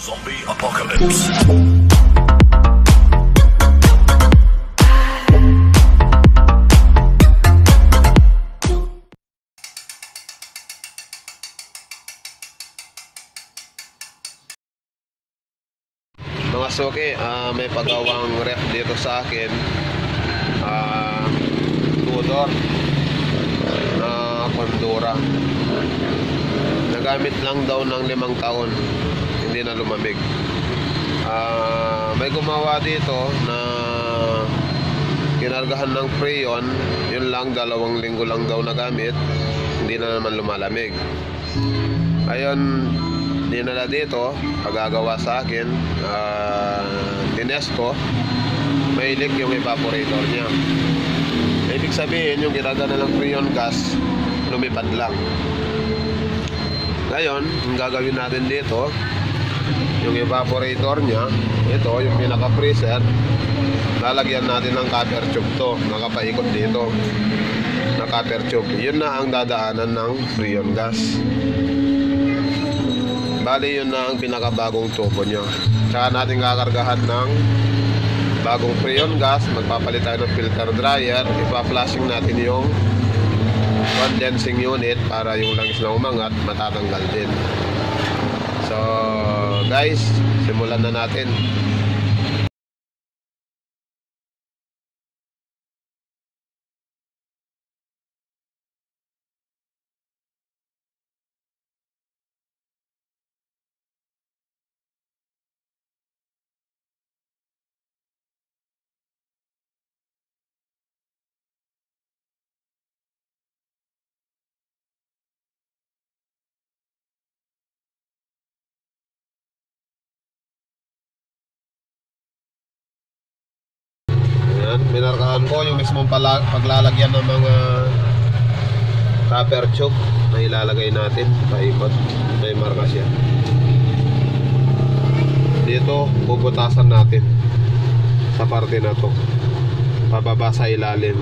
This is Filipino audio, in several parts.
Zombie Apocalypse. Mga suki, may pagawang ref dito sa akin, Tudor na Pandora. Nagamit lang daw ng 5 taon, hindi na lumamig. May gumawa dito na kinargahan ng Freon, yun lang, 2 linggo lang daw nagamit, hindi na naman lumalamig. Ayun, dinala dito, pagagawa sa akin, tinest ko, may leak yung evaporator niya. Ibig sabihin, yung ginagana ng Freon gas, lumipad lang. Ngayon, ang gagawin natin dito, yung evaporator niya, ito, yung pinaka-freezer, lalagyan natin ng copper tube to, nakapaikot dito, na copper tube. Yun na ang dadaanan ng Freon gas. Bali, yun na ang pinakabagong tubo nyo. Tsaka natin kakargahan ng bagong Freon gas. Magpapalit tayo ng filter dryer. Ipa-flashing natin yung condensing unit para yung langis na umangat matatanggal din. So guys, simulan na natin. Minarkahan ko yung mismong paglalagyan ng mga copper tube na ilalagay natin paikot. May marka siya dito. Bubutasan natin sa parte na to, pababa sa ilalim,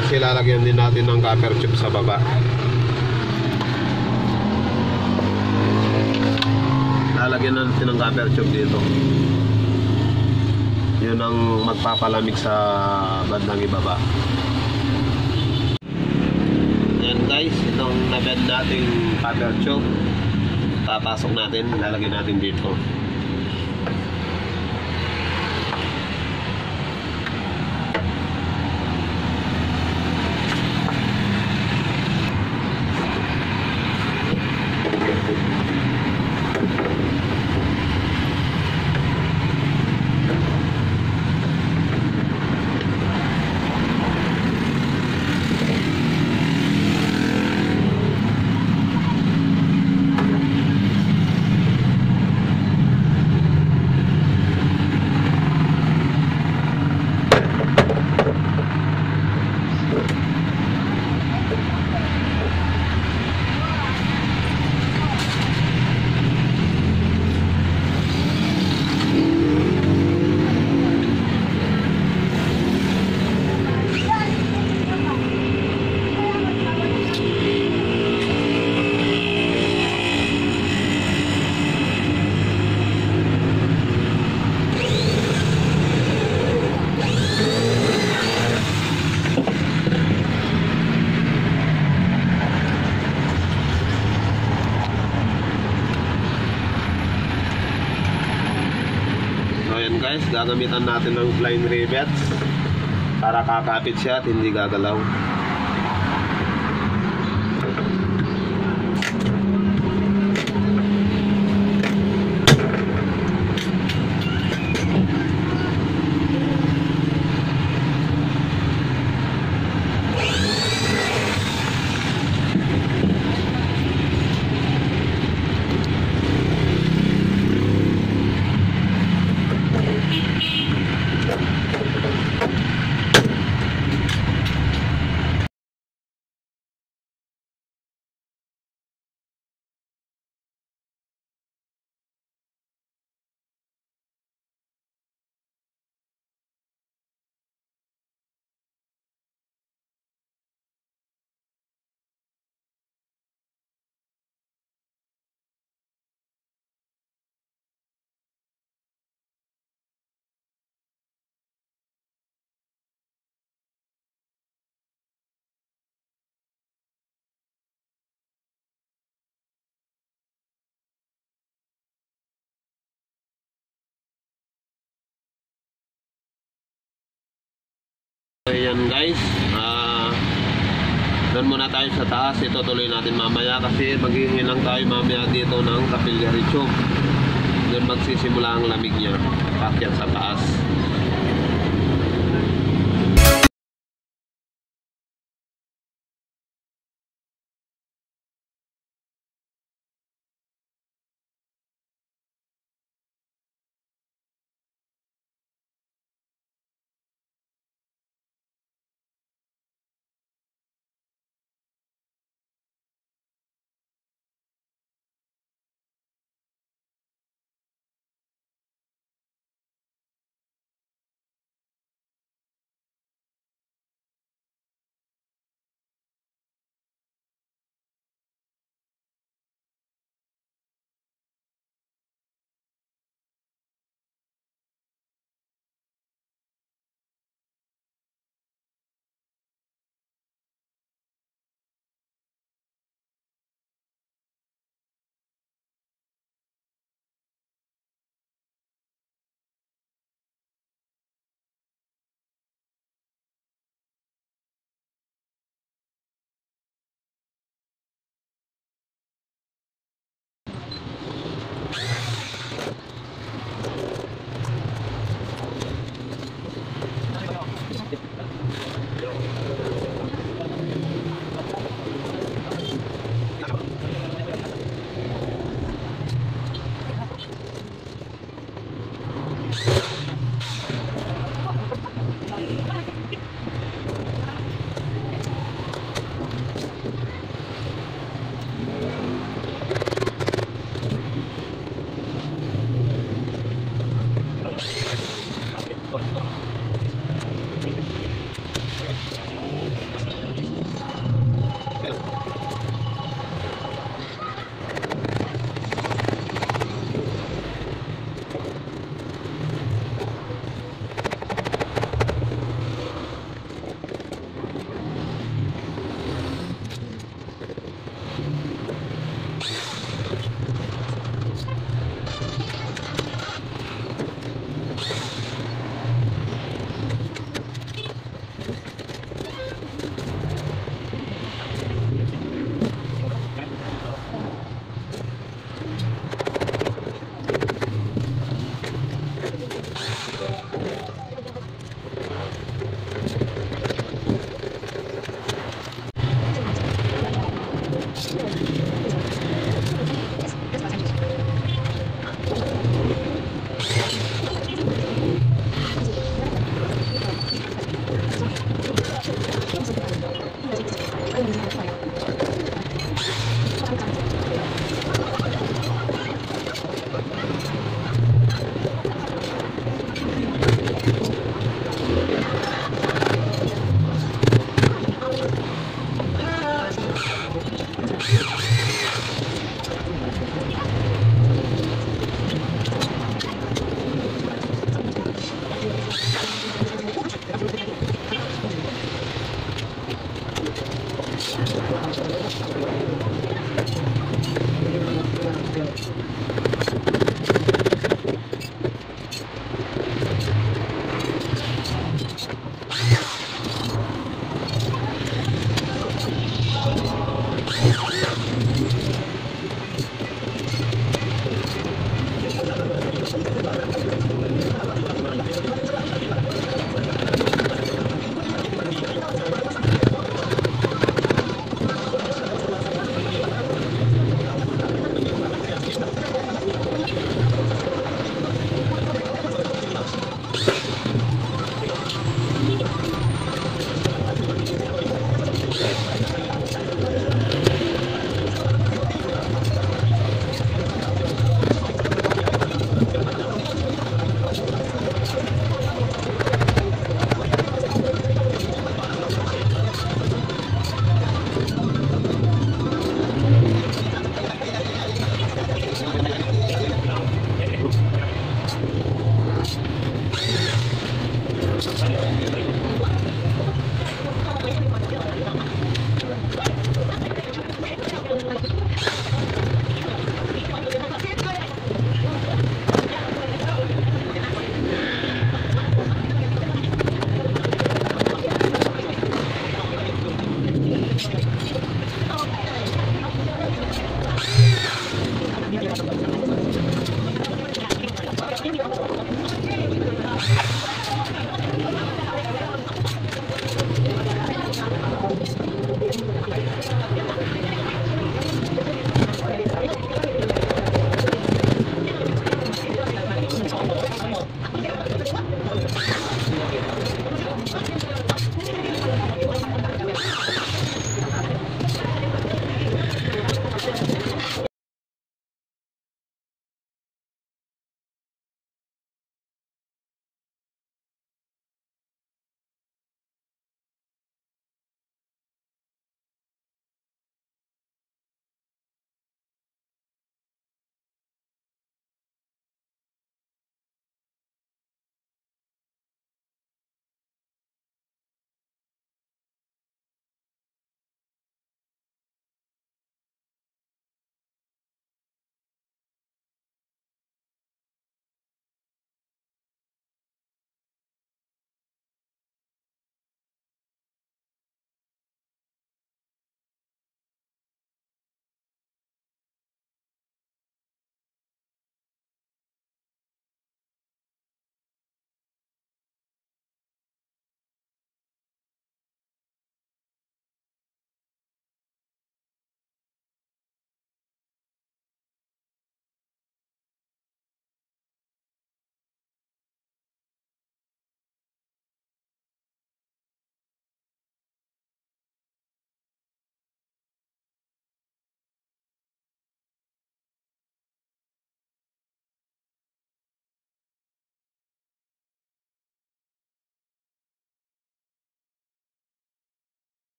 kasi lalagyan din natin ng copper tube sa baba. Lalagyan natin ng copper tube dito. Yun ang magpapalamig sa bandang ibaba. Yan guys, itong nabed nating copper tube, papasok natin, lalagyan natin dito. Guys, gagamitan natin ng blind rivet para kakapit siya at hindi gagalaw. guys. Doon muna tayo sa taas. Itutuloy natin mamaya kasi maghihingi lang tayo mamaya dito ng capillary tube. Doon magsisimula ang lamig niya. Paakyat sa taas.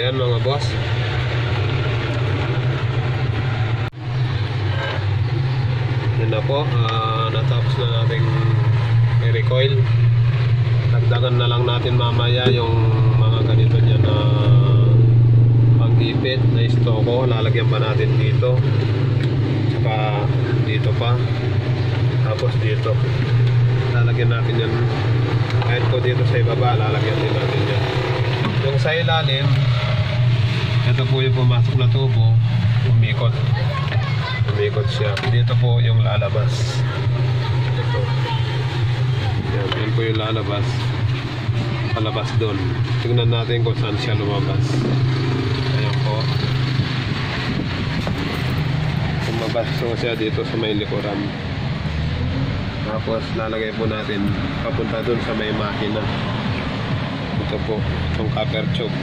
ayan mga boss. Yun na po, natapos na nating i-recoil. Dagdagan na lang natin mamaya yung mga ganito niya na pang-ipit na istoko. Lalagyan pa natin dito, tsaka dito pa, tapos dito lalagyan natin yan. Kahit po dito sa ibaba lalagyan din natin yan. Yung sa ilalim, ito po yung pumasok na tubo, umikot siya. Dito po yung lalabas. Ito. Yan po yung lalabas. Palabas doon. Tingnan natin kung saan siya lumabas. Ayan po. Lumabas po siya dito sa may likuran. Tapos lalagay po natin papunta doon sa may makina. Ito po, itong copper tube.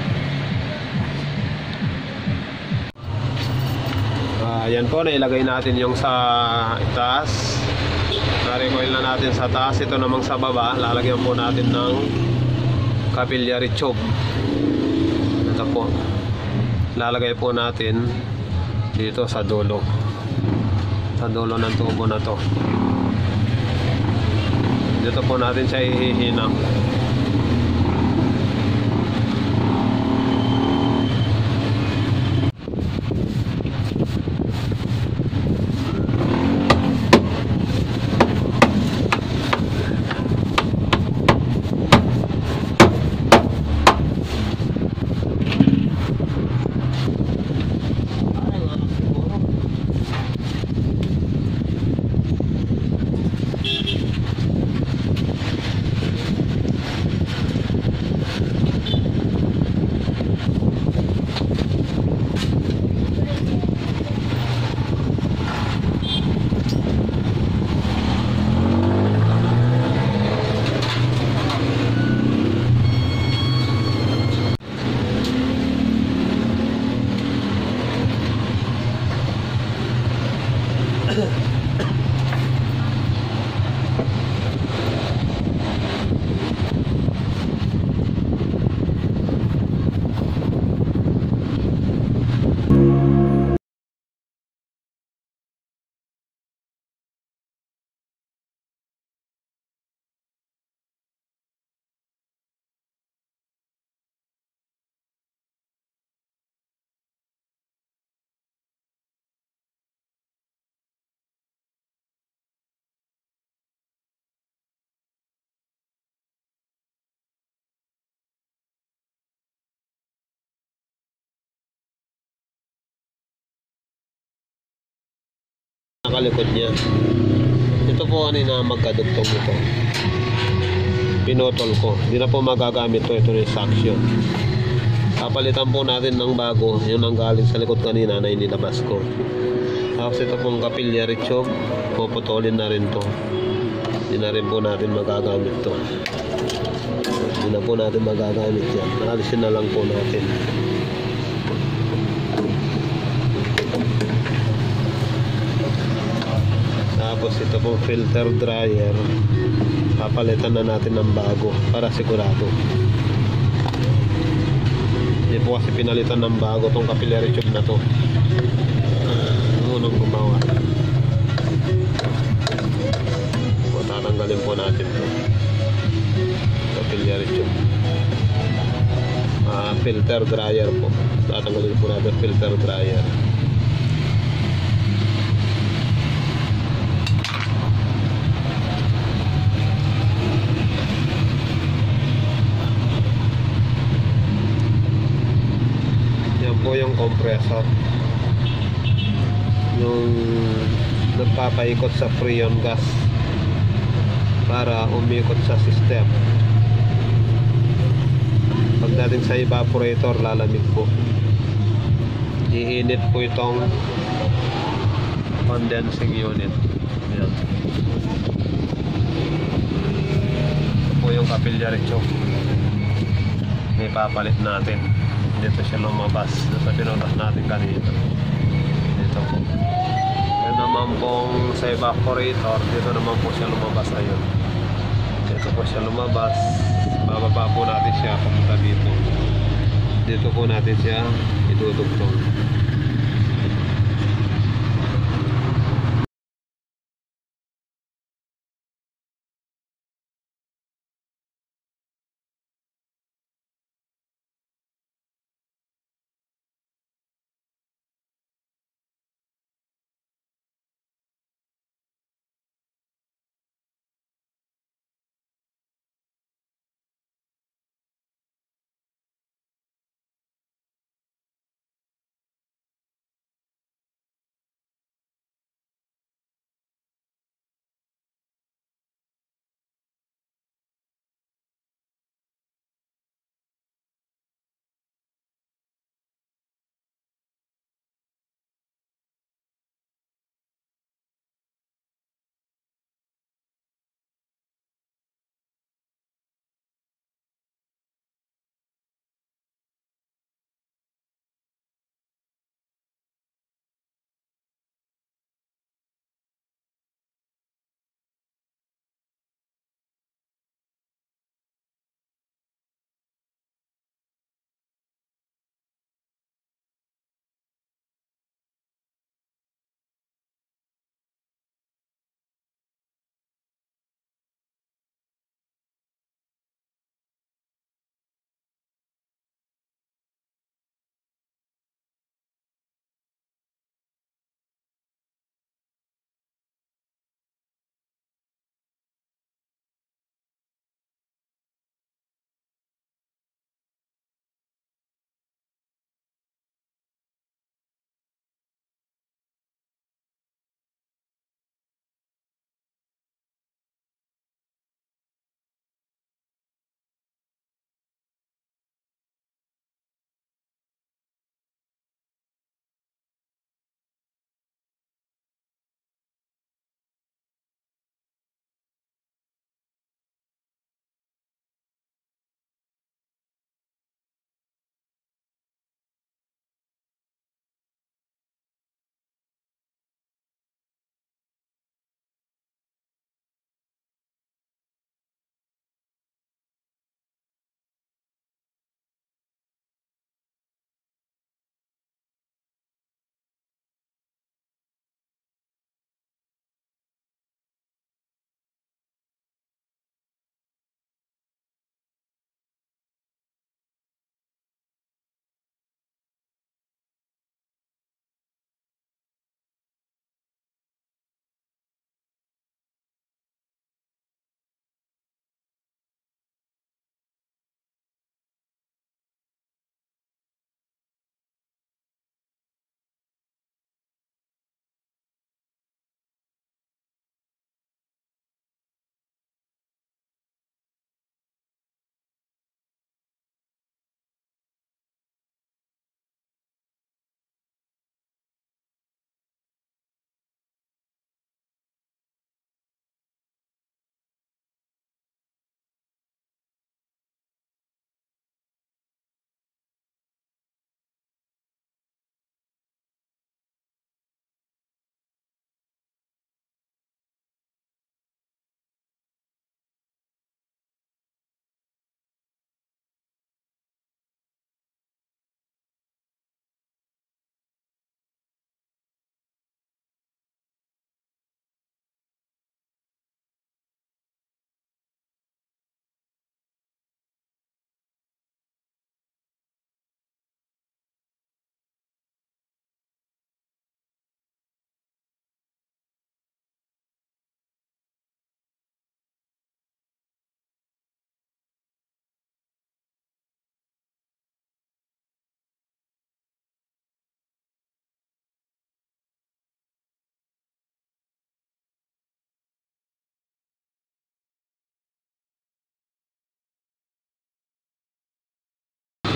Yan po, nailagay natin yung sa itaas. Na-recoil na natin sa taas. Ito namang sa baba, lalagyan po natin ng capillary tube. Ito po, lalagay po natin dito sa dulo. Sa dulo ng tubo na to. Dito po natin siya ihihinang. Nakalikod niya. Ito po kanina magkadugtong ito. Pinotol ko. Hindi na po magagamit to. Ito na yung suction. Papalitan po natin ng bago. Yung nanggaling sa likod kanina na inilabas ko. Tapos ito pong capillary tube. Puputolin na rin to. Hindi na rin po natin magagamit to. Hindi na po natin magagamit yan. Alisin na lang po natin. Tapos ito pong filter dryer, papalitan na natin ng bago para sigurado. Hindi po kasi pinalitan ng bago tong capillary tube na to. Unang gumawa. Tatanggalin po natin to. Capillary tube. Filter dryer po. Tatanggalin po natin filter dryer. Po yung compressor, yung nagpapaikot sa freon gas para umikot sa system. Pagdating sa evaporator, lalamig po. Iinit po itong condensing unit. Ayan. Ito po yung capillary tube. May papalit natin. Dito siya lumabas sa pinunas natin kanina. Dito po. Yan naman pong sa evaporator, dito naman po siya lumabas. Ayun. Dito po siya lumabas. Bababa po natin siya papunta dito. Dito po natin siya itutugtong.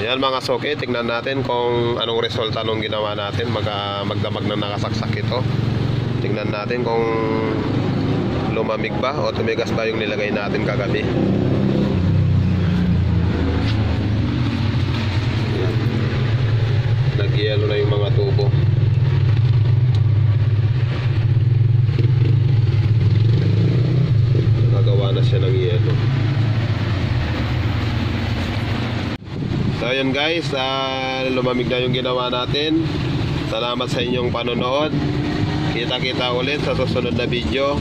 Ayan mga soke, tingnan natin kung anong resulta nung ginawa natin. Magdamag na nakasaksak ito. Tingnan natin kung lumamig ba o tumigas ba yung nilagay natin kagabi. Nag-yelo na yung mga tubo. Nagawa na siya ng yelo. So ayun guys, lumamig na yung ginawa natin. Salamat sa inyong panonood. Kita-kita ulit sa susunod na video.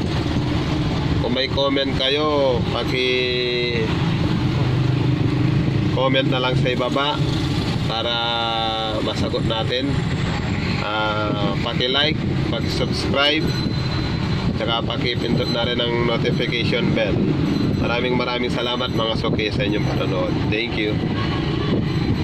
Kung may comment kayo, comment na lang sa ibaba para masagot natin. Paki-like, paki-subscribe, saka paki-pindot na rin ang notification bell. Maraming salamat mga suki sa inyong panonood. Thank you.